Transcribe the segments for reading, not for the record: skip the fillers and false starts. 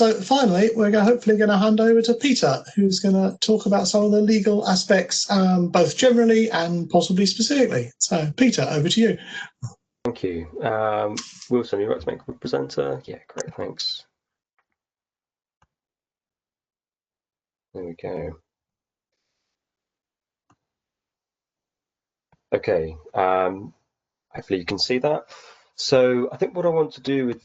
So finally, we're hopefully going to hand over to Peter, who's going to talk about some of the legal aspects, both generally and possibly specifically. So Peter, over to you. Thank you. Wilson, you'd like to make a presenter? Yeah, great, thanks. There we go. Okay, hopefully you can see that. So I think what I want to do with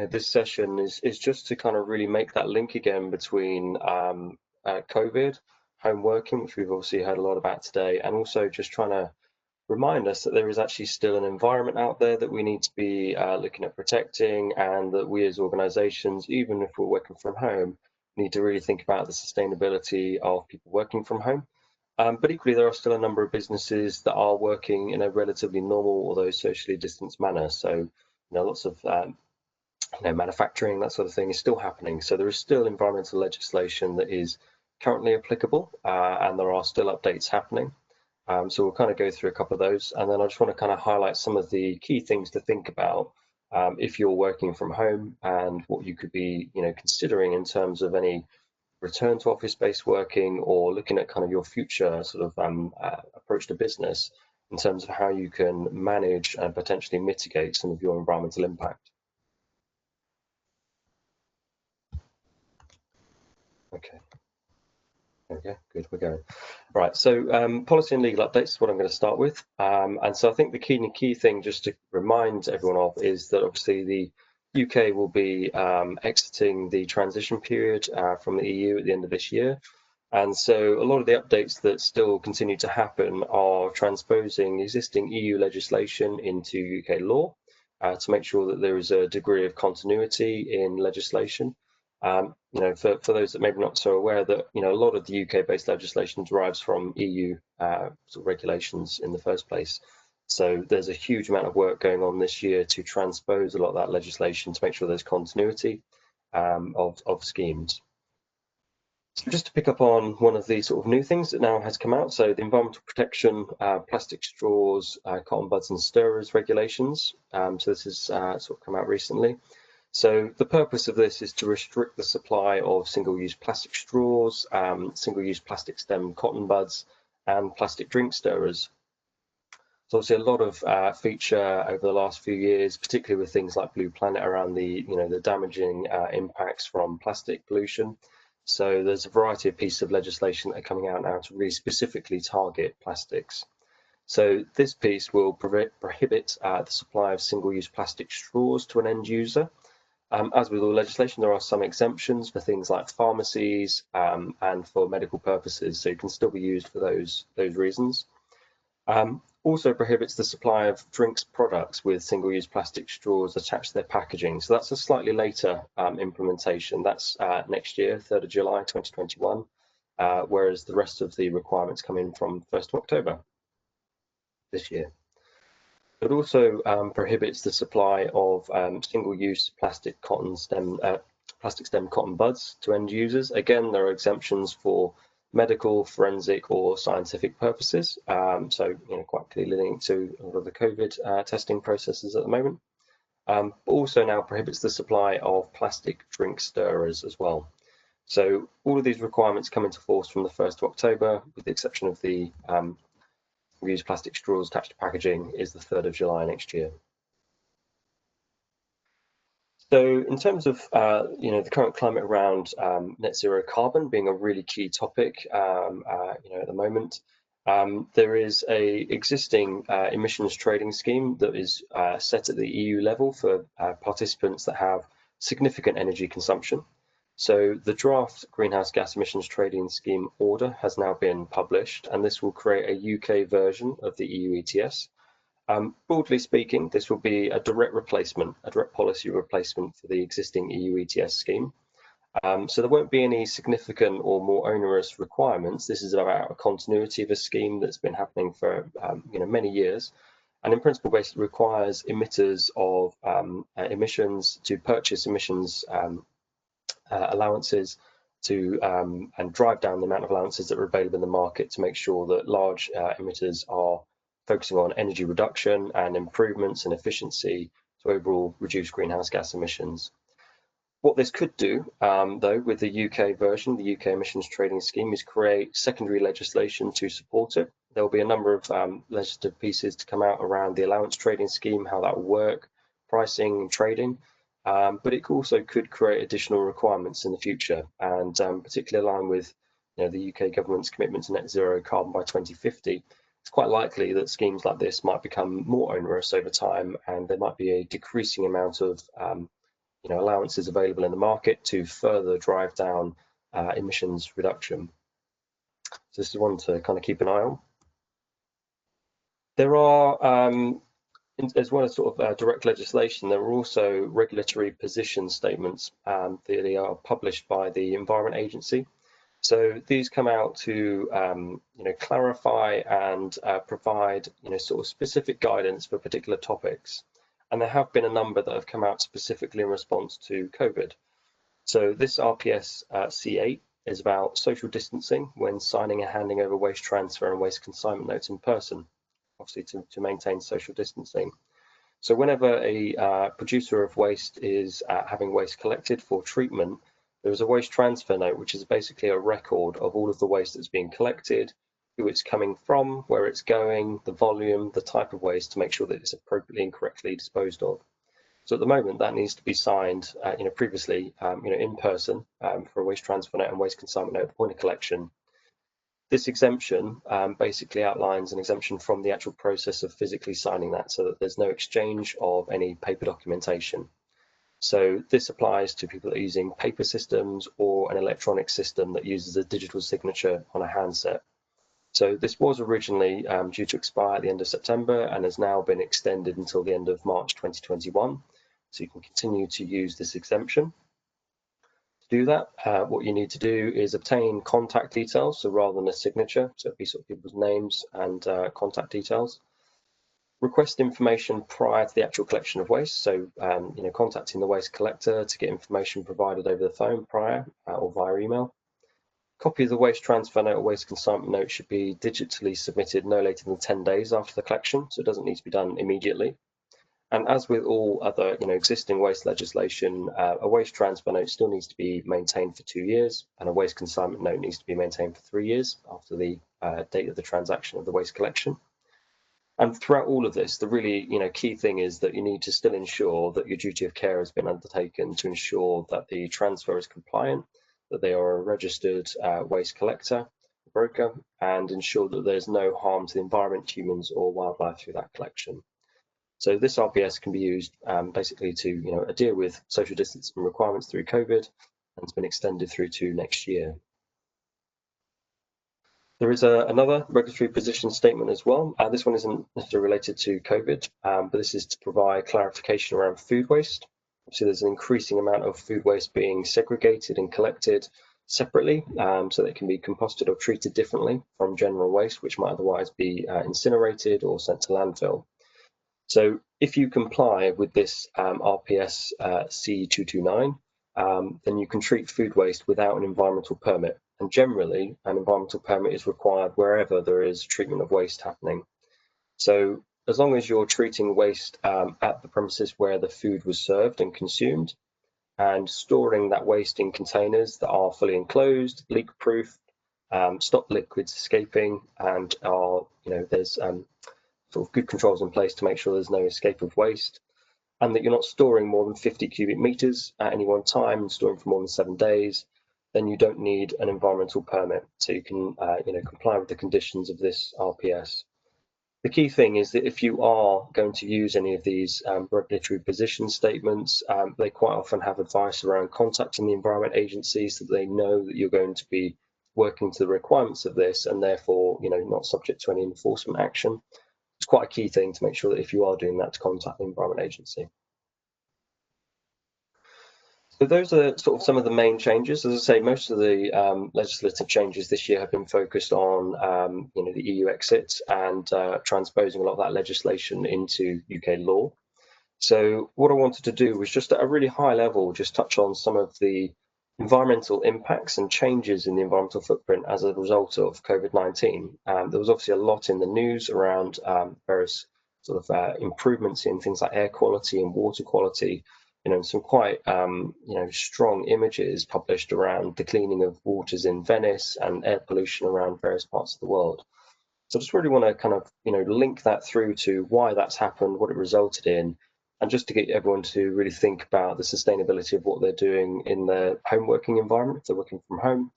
this session is just to kind of really make that link again between COVID, home working, which we've obviously heard a lot about today, and also just trying to remind us that there is actually still an environment out there that we need to be looking at protecting, and that we as organizations, even if we're working from home, need to really think about the sustainability of people working from home. But equally, there are still a number of businesses that are working in a relatively normal, although socially distanced manner. So, lots of manufacturing, that sort of thing is still happening. So there is still environmental legislation that is currently applicable, and there are still updates happening. So we'll kind of go through a couple of those, and then I just want to kind of highlight some of the key things to think about if you're working from home, and what you could be, considering in terms of any return to office-based working, or looking at kind of your future sort of approach to business in terms of how you can manage and potentially mitigate some of your environmental impact. Okay. There we go. Good, we're going. Right, so policy and legal updates is what I'm going to start with. And so I think the key thing just to remind everyone of is that obviously the UK will be exiting the transition period from the EU at the end of this year. And so a lot of the updates that still continue to happen are transposing existing EU legislation into UK law to make sure that there is a degree of continuity in legislation. For those that maybe not so aware, that a lot of the UK-based legislation derives from EU sort of regulations in the first place. So there's a huge amount of work going on this year to transpose a lot of that legislation to make sure there's continuity of schemes. Just to pick up on one of the sort of new things that now has come out, so the environmental protection, plastic straws, cotton buds and stirrers regulations. So this has sort of come out recently. So the purpose of this is to restrict the supply of single-use plastic straws, single-use plastic stem cotton buds, and plastic drink stirrers. So obviously a lot of feature over the last few years, particularly with things like Blue Planet around the the damaging impacts from plastic pollution. So there's a variety of pieces of legislation that are coming out now to really specifically target plastics. So this piece will prohibit the supply of single-use plastic straws to an end user. As with all legislation, there are some exemptions for things like pharmacies and for medical purposes, so it can still be used for those reasons. Also prohibits the supply of drinks products with single-use plastic straws attached to their packaging. So that's a slightly later implementation. That's next year, 3rd of July 2021, whereas the rest of the requirements come in from 1st of October this year. It also prohibits the supply of single-use plastic stem cotton buds to end users. Again, there are exemptions for medical, forensic, or scientific purposes. So, quite clearly linked to a lot of the COVID testing processes at the moment. But also now prohibits the supply of plastic drink stirrers as well. So all of these requirements come into force from the 1st of October, with the exception of the use plastic straws attached to packaging is the 3rd of July next year. So in terms of the current climate around net zero carbon being a really key topic, at the moment, there is a existing emissions trading scheme that is set at the EU level for participants that have significant energy consumption. So the draft greenhouse gas emissions trading scheme order has now been published, and this will create a UK version of the EU ETS. Broadly speaking, this will be a direct policy replacement for the existing EU ETS scheme. So there won't be any significant or more onerous requirements. This is about a continuity of a scheme that's been happening for many years, and in principle basically requires emitters of emissions to purchase emissions allowances to and drive down the amount of allowances that are available in the market to make sure that large emitters are focusing on energy reduction and improvements in efficiency to overall reduce greenhouse gas emissions. What this could do, though, with the UK version, the UK Emissions Trading Scheme, is create secondary legislation to support it. There will be a number of legislative pieces to come out around the allowance trading scheme, how that will work, pricing and trading. But it also could create additional requirements in the future, and particularly align with the UK government's commitment to net zero carbon by 2050. It's quite likely that schemes like this might become more onerous over time, and there might be a decreasing amount of allowances available in the market to further drive down emissions reduction. So this is one to kind of keep an eye on. There are, as well as sort of direct legislation, there are also regulatory position statements that are published by the Environment Agency. So these come out to clarify and provide sort of specific guidance for particular topics. And there have been a number that have come out specifically in response to COVID. So this RPS C8 is about social distancing when signing and handing over waste transfer and waste consignment notes in person, obviously to maintain social distancing. So whenever a producer of waste is having waste collected for treatment, there is a waste transfer note, which is basically a record of all of the waste that's being collected, who it's coming from, where it's going, the volume, the type of waste, to make sure that it's appropriately and correctly disposed of. So at the moment, that needs to be signed, previously, in person for a waste transfer note and waste consignment note at the point of collection. This exemption basically outlines an exemption from the actual process of physically signing that, so that there's no exchange of any paper documentation. So this applies to people that are using paper systems or an electronic system that uses a digital signature on a handset. So this was originally due to expire at the end of September and has now been extended until the end of March 2021. So you can continue to use this exemption. To do that, what you need to do is obtain contact details, so rather than a signature, so it'd be sort of people's names and contact details. Request information prior to the actual collection of waste, so contacting the waste collector to get information provided over the phone prior or via email. Copy of the waste transfer note or waste consignment note should be digitally submitted no later than 10 days after the collection, so it doesn't need to be done immediately. And as with all other existing waste legislation, a waste transfer note still needs to be maintained for 2 years, and a waste consignment note needs to be maintained for 3 years after the date of the transaction of the waste collection. And throughout all of this, the really key thing is that you need to still ensure that your duty of care has been undertaken to ensure that the transfer is compliant, that they are a registered waste collector, broker, and ensure that there's no harm to the environment, humans, or wildlife through that collection. So this RPS can be used basically to adhere with social distancing requirements through COVID, and it's been extended through to next year. There is another regulatory position statement as well. This one isn't necessarily related to COVID, but this is to provide clarification around food waste. Obviously, there's an increasing amount of food waste being segregated and collected separately, so that it can be composted or treated differently from general waste, which might otherwise be incinerated or sent to landfill. So if you comply with this RPS C229, then you can treat food waste without an environmental permit. And generally, an environmental permit is required wherever there is treatment of waste happening. So as long as you're treating waste at the premises where the food was served and consumed, and storing that waste in containers that are fully enclosed, leak-proof, stop liquids escaping, and are there's sort of good controls in place to make sure there's no escape of waste, and that you're not storing more than 50 cubic meters at any one time and storing for more than 7 days, then you don't need an environmental permit. So you can comply with the conditions of this RPS. The key thing is that if you are going to use any of these regulatory position statements, they quite often have advice around contacting the Environment Agency so that they know that you're going to be working to the requirements of this and therefore not subject to any enforcement action. It's quite a key thing to make sure that if you are doing that, to contact the Environment Agency. So those are sort of some of the main changes. As I say, most of the legislative changes this year have been focused on the EU exit and transposing a lot of that legislation into UK law. So what I wanted to do was just at a really high level, just touch on some of the environmental impacts and changes in the environmental footprint as a result of COVID-19. There was obviously a lot in the news around various sort of improvements in things like air quality and water quality. some quite strong images published around the cleaning of waters in Venice and air pollution around various parts of the world. So I just really want to kind of link that through to why that's happened, what it resulted in, and just to get everyone to really think about the sustainability of what they're doing in their home working environment if they're working from home,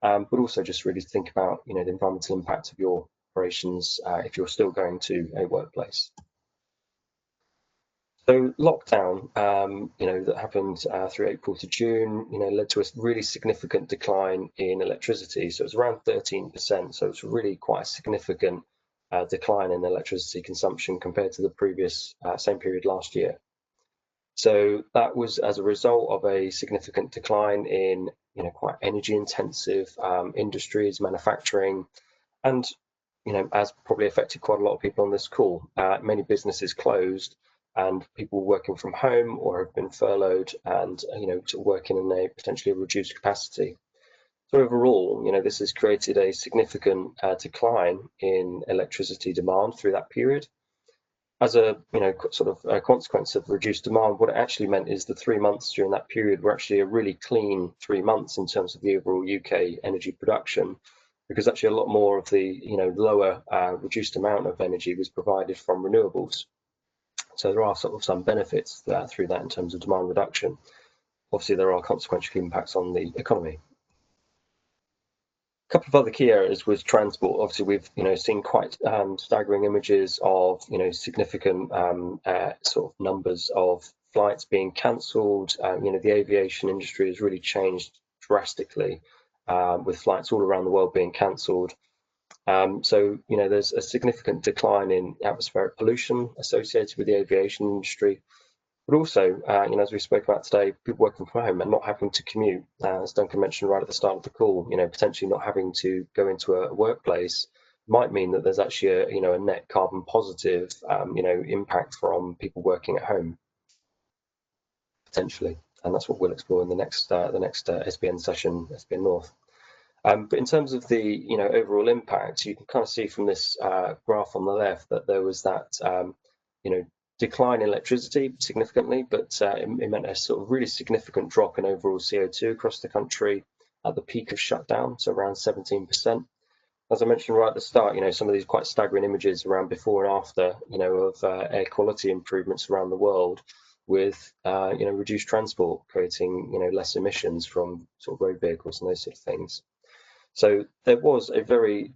but also just really think about the environmental impact of your operations if you're still going to a workplace. So lockdown, that happened through April to June, led to a really significant decline in electricity. So it was around 13%. So it's really quite a significant decline in electricity consumption compared to the previous same period last year. So that was as a result of a significant decline in, quite energy intensive industries, manufacturing, and, as probably affected quite a lot of people on this call, many businesses closed and people working from home or have been furloughed and, working in a potentially reduced capacity. So overall, this has created a significant decline in electricity demand through that period. As a sort of a consequence of reduced demand, what it actually meant is the 3 months during that period were actually a really clean 3 months in terms of the overall UK energy production, because actually a lot more of the lower reduced amount of energy was provided from renewables. So there are sort of some benefits through that in terms of demand reduction. Obviously, there are consequential impacts on the economy. A couple of other key areas was transport. Obviously, we've seen quite staggering images of significant sort of numbers of flights being cancelled. The aviation industry has really changed drastically with flights all around the world being cancelled. So there's a significant decline in atmospheric pollution associated with the aviation industry. But also, as we spoke about today, people working from home and not having to commute, as Duncan mentioned right at the start of the call, potentially not having to go into a workplace might mean that there's actually a net carbon positive, impact from people working at home, potentially. And that's what we'll explore in the next SBN session, SBN North. But in terms of the overall impact, you can kind of see from this graph on the left that there was that decline in electricity significantly, but it meant a sort of really significant drop in overall CO2 across the country at the peak of shutdown, so around 17%. As I mentioned right at the start, some of these quite staggering images around before and after, of air quality improvements around the world with, reduced transport, creating, less emissions from sort of road vehicles and those sort of things. So there was a very,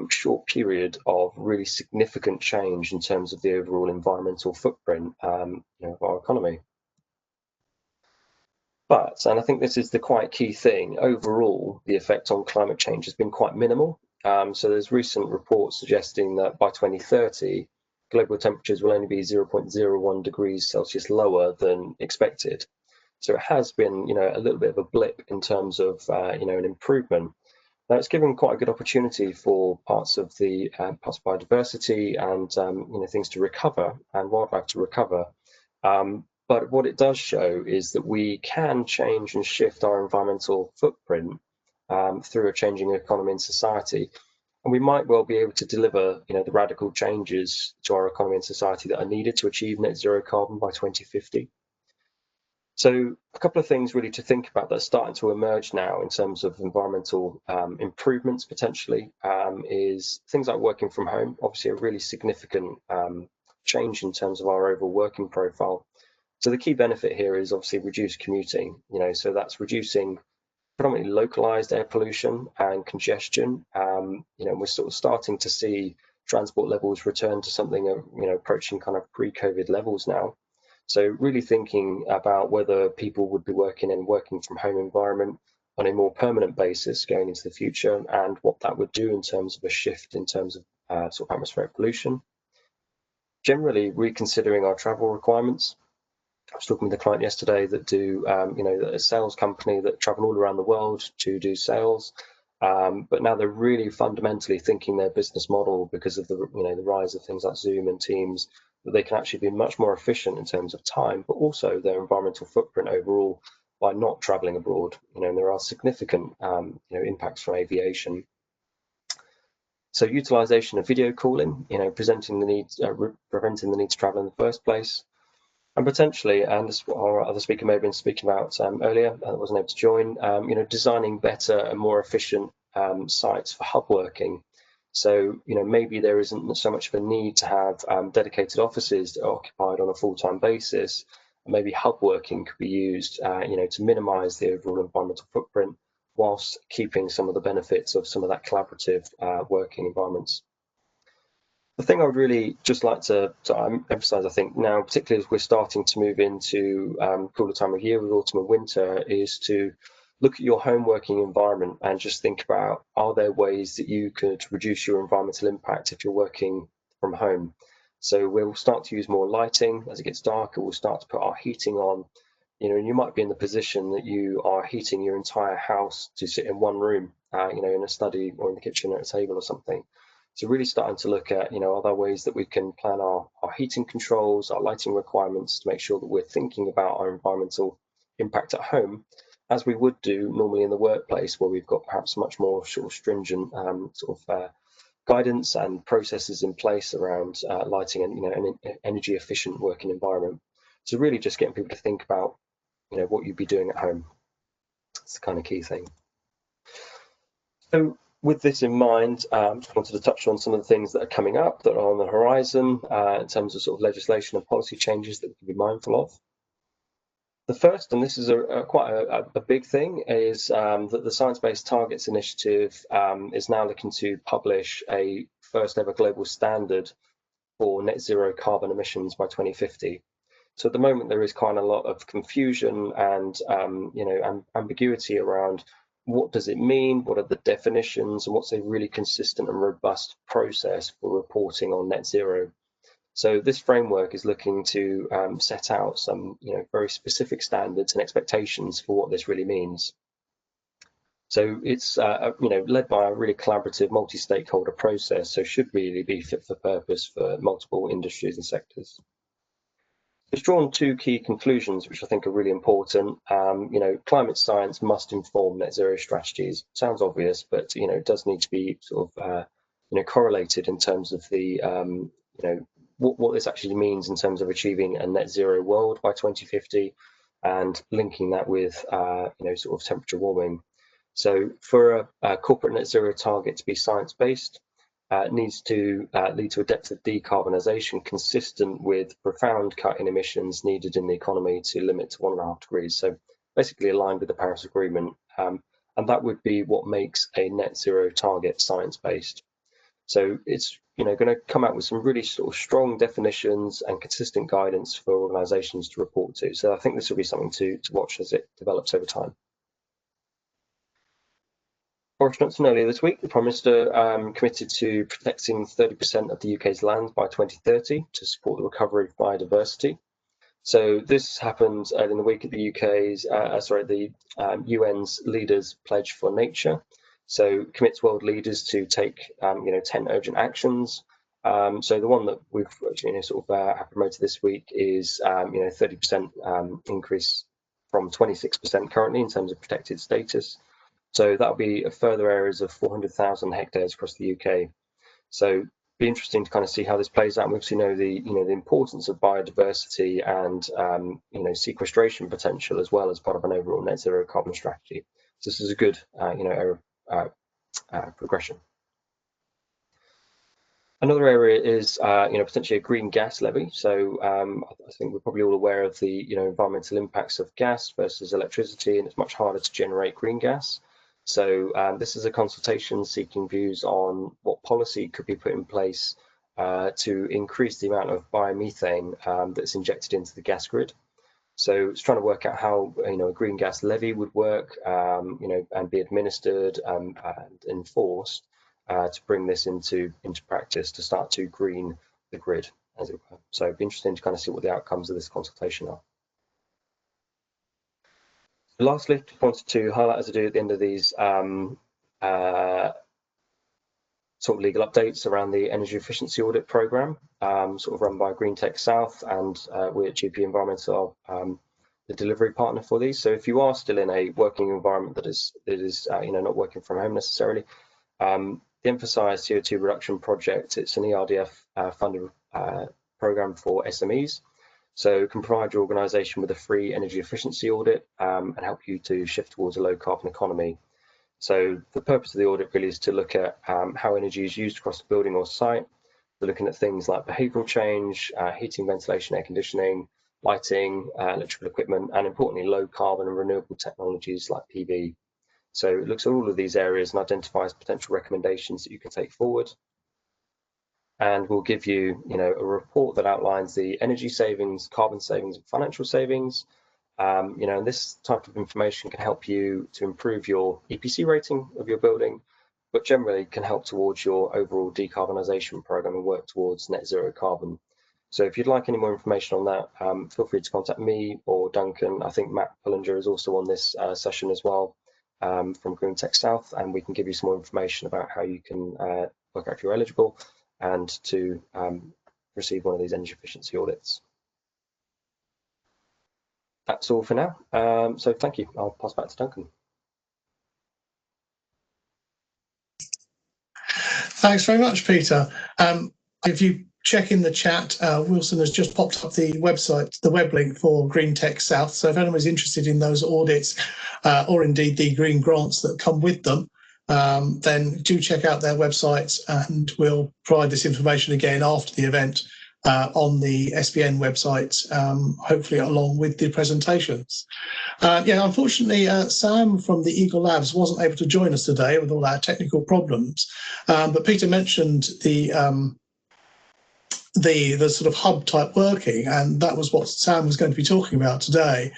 short period of really significant change in terms of the overall environmental footprint, of our economy. But, and I think this is the quite key thing, overall, the effect on climate change has been quite minimal. So there's recent reports suggesting that by 2030, global temperatures will only be 0.01 degrees Celsius lower than expected. So it has been, a little bit of a blip in terms of, an improvement. Now, it's given quite a good opportunity for parts of biodiversity and things to recover and wildlife to recover. But what it does show is that we can change and shift our environmental footprint through a changing economy and society, and we might well be able to deliver, the radical changes to our economy and society that are needed to achieve net zero carbon by 2050. So a couple of things really to think about that are starting to emerge now in terms of environmental improvements potentially is things like working from home, obviously a really significant change in terms of our overall working profile. So the key benefit here is obviously reduced commuting, so that's reducing predominantly localized air pollution and congestion. We're sort of starting to see transport levels return to something, approaching kind of pre-COVID levels now. So really thinking about whether people would be working from home environment on a more permanent basis going into the future and what that would do in terms of a shift in terms of sort of atmospheric pollution. Generally reconsidering our travel requirements. I was talking with a client yesterday that do, a sales company that travel all around the world to do sales. But now they're really fundamentally thinking their business model because of the, the rise of things like Zoom and Teams, that they can actually be much more efficient in terms of time, but also their environmental footprint overall by not traveling abroad. And there are significant, impacts from aviation. So utilization of video calling, preventing the need to travel in the first place. And potentially, and this is what our other speaker may have been speaking about earlier, I wasn't able to join, designing better and more efficient sites for hub working. So, maybe there isn't so much of a need to have dedicated offices that are occupied on a full-time basis. Maybe hub working could be used, to minimise the overall environmental footprint whilst keeping some of the benefits of some of that collaborative working environments. The thing I would really just like to emphasise, I think now, particularly as we're starting to move into cooler time of year with autumn and winter, is to look at your home working environment and just think about, are there ways that you could reduce your environmental impact if you're working from home? So we'll start to use more lighting as it gets darker. We'll start to put our heating on. And you might be in the position that you are heating your entire house to sit in one room, in a study or in the kitchen at a table or something. So really starting to look at, are there ways that we can plan our heating controls, our lighting requirements to make sure that we're thinking about our environmental impact at home, as we would do normally in the workplace, where we've got perhaps much more sort of stringent guidance and processes in place around lighting and, an energy efficient working environment. So really just getting people to think about, what you'd be doing at home. It's the kind of key thing. So with this in mind, just wanted to touch on some of the things that are coming up that are on the horizon in terms of sort of legislation and policy changes that we can be mindful of. The first, and this is quite a big thing, is that the Science Based Targets Initiative is now looking to publish a first ever global standard for net zero carbon emissions by 2050. So at the moment, there is kind of a lot of confusion and ambiguity around what does it mean, what are the definitions, and what's a really consistent and robust process for reporting on net zero. So this framework is looking to set out some very specific standards and expectations for what this really means. So it's led by a really collaborative multi-stakeholder process, so should really be fit for purpose for multiple industries and sectors. It's drawn two key conclusions, which I think are really important. Climate science must inform net zero strategies. Sounds obvious, but it does need to be sort of correlated in terms of the what this actually means in terms of achieving a net zero world by 2050, and linking that with sort of temperature warming. So for a corporate net zero target to be science based, it needs to lead to a depth of decarbonisation consistent with profound cut in emissions needed in the economy to limit to 1.5 degrees. So basically aligned with the Paris Agreement, and that would be what makes a net zero target science based. So it's going to come out with some really sort of strong definitions and consistent guidance for organisations to report to. So I think this will be something to watch as it develops over time. Boris Johnson earlier this week, the Prime Minister committed to protecting 30% of the UK's land by 2030 to support the recovery of biodiversity. So this happened in the week of the UN's Leaders Pledge for Nature. So commits world leaders to take 10 urgent actions. So the one that we've have promoted this week is 30% increase from 26% currently in terms of protected status. So that'll be a further areas of 400,000 hectares across the UK. So be interesting to kind of see how this plays out. And we obviously know the importance of biodiversity and sequestration potential as well as part of an overall net zero carbon strategy. So this is a good progression. Another area is potentially a green gas levy. So I think we're probably all aware of the environmental impacts of gas versus electricity, and it's much harder to generate green gas. So this is a consultation seeking views on what policy could be put in place to increase the amount of biomethane that's injected into the gas grid. So it's trying to work out how a green gas levy would work, and be administered and enforced to bring this into practice to start to green the grid, as it were. So it'd be interesting to kind of see what the outcomes of this consultation are. Lastly, just wanted to highlight, as I do at the end of these sort of legal updates around the energy efficiency audit programme, sort of run by Green Tech South, and we at GP Environmental are the delivery partner for these. So if you are still in a working environment that is not working from home necessarily, the emphasised CO2 reduction project, it's an ERDF funded programme for SMEs. So it can provide your organisation with a free energy efficiency audit and help you to shift towards a low carbon economy. So the purpose of the audit really is to look at how energy is used across the building or site. We're looking at things like behavioural change, heating, ventilation, air conditioning, lighting, electrical equipment, and importantly, low carbon and renewable technologies like PV. So it looks at all of these areas and identifies potential recommendations that you can take forward. And we'll give you, a report that outlines the energy savings, carbon savings, and financial savings. And this type of information can help you to improve your EPC rating of your building, but generally can help towards your overall decarbonisation program and work towards net zero carbon. So if you'd like any more information on that, feel free to contact me or Duncan. I think Matt Pullinger is also on this session as well from Green Tech South, and we can give you some more information about how you can work out if you're eligible and to receive one of these energy efficiency audits. That's all for now. So thank you. I'll pass back to Duncan. Thanks very much, Peter. If you check in the chat, Wilson has just popped up the website, the web link for Green Tech South. So if anyone's interested in those audits or indeed the green grants that come with them, then do check out their websites, and we'll provide this information again after the event on the SBN website, hopefully along with the presentations. Unfortunately, Sam from the Eagle Labs wasn't able to join us today with all our technical problems, but Peter mentioned the sort of hub type working, and that was what Sam was going to be talking about today.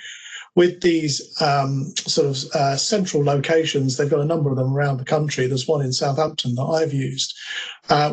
With these central locations, they've got a number of them around the country. There's one in Southampton that I've used,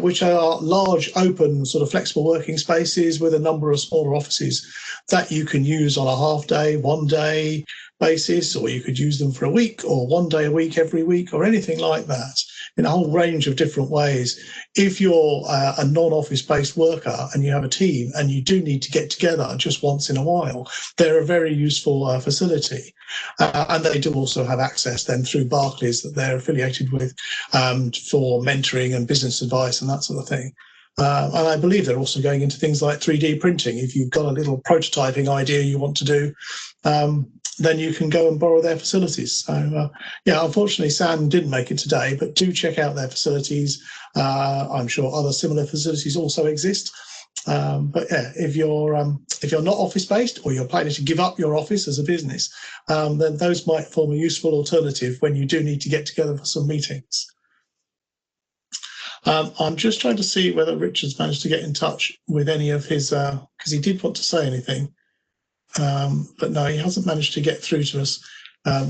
which are large, open, sort of flexible working spaces with a number of smaller offices that you can use on a half-day, one-day basis, or you could use them for a week or 1 day a week every week or anything like that, in a whole range of different ways. If you're a non-office based worker and you have a team and you do need to get together just once in a while, they're a very useful facility. And they do also have access then through Barclays that they're affiliated with for mentoring and business advice and that sort of thing. And I believe they're also going into things like 3D printing. If you've got a little prototyping idea you want to do, then you can go and borrow their facilities. So, unfortunately, Sam didn't make it today, but do check out their facilities. I'm sure other similar facilities also exist. But yeah, if you're not office-based or you're planning to give up your office as a business, then those might form a useful alternative when you do need to get together for some meetings. I'm just trying to see whether Richard's managed to get in touch with any of his, because he did want to say anything. But no, he hasn't managed to get through to us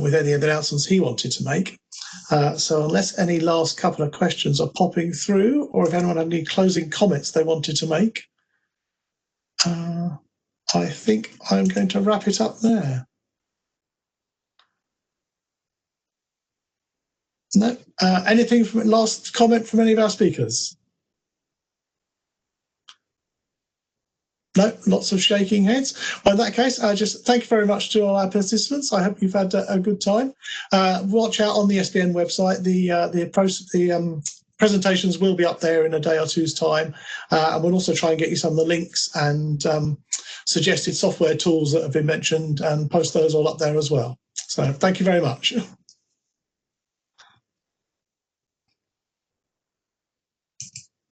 with any of the announcements he wanted to make. So unless any last couple of questions are popping through, or if anyone had any closing comments they wanted to make, I think I'm going to wrap it up there. No, anything from last comment from any of our speakers? No, lots of shaking heads. Well, in that case, just thank you very much to all our participants. I hope you've had a good time. Watch out on the SBN website. The presentations will be up there in a day or two's time. And we'll also try and get you some of the links and suggested software tools that have been mentioned and post those all up there as well. So thank you very much.